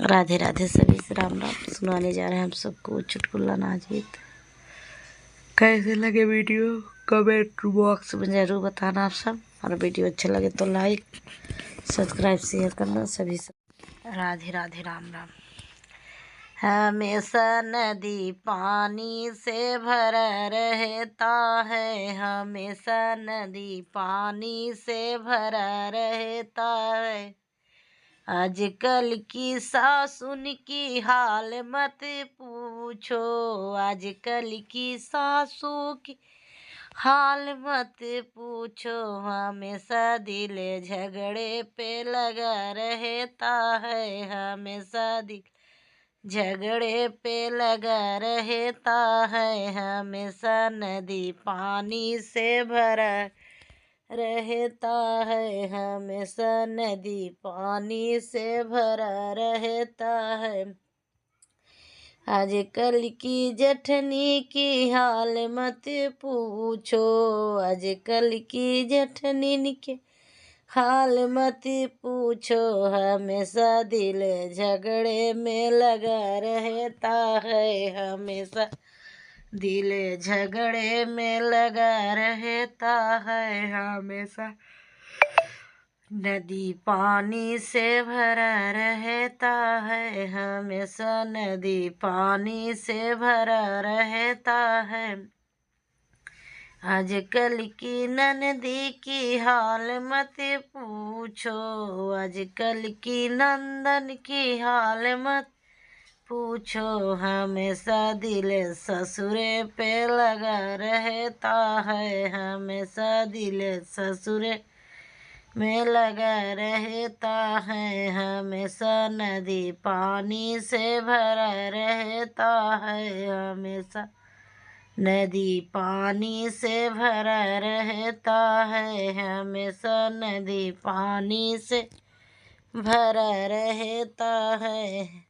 राधे राधे सभी से राम राम। सुनाने जा रहे हैं हम सबको चुटकुला नाचगीत। कैसे लगे वीडियो कमेंट बॉक्स में ज़रूर बताना आप सब। और वीडियो अच्छा लगे तो लाइक सब्सक्राइब शेयर करना सभी से। राधे राधे राम राम। हमेशा नदी पानी से भरा रहता है, हमेशा नदी पानी से भरा रहता है। आजकल की सासुन की हाल मत पूछो, आजकल की सासू की हाल मत पूछो। हमेशा दिल झगड़े पे लगा रहता है, हमेशा दिल झगड़े पे लगा रहता है। हमेशा नदी पानी से भरा रहता है, हमेशा नदी पानी से भरा रहता है। आजकल की जेठनी की हाल मत पूछो, आजकल की जेठनी के हाल मत पूछो। हमेशा दिल झगड़े में लगा रहता है, हमेशा दिल झगड़े में लगा रहता है। हमेशा नदी पानी से भरा रहता है, हमेशा नदी पानी से भरा रहता है। आजकल की ननदी की हाल मत पूछो, आजकल की नंदन की हाल मत पूछो। हमेशा दिल ससुरे पे लगा रहता है, हमेशा दिल ससुरे में लगा रहता है। हमेशा नदी पानी से भरा रहता है, हमेशा नदी पानी से भरा रहता है। हमेशा नदी पानी से भरा रहता है।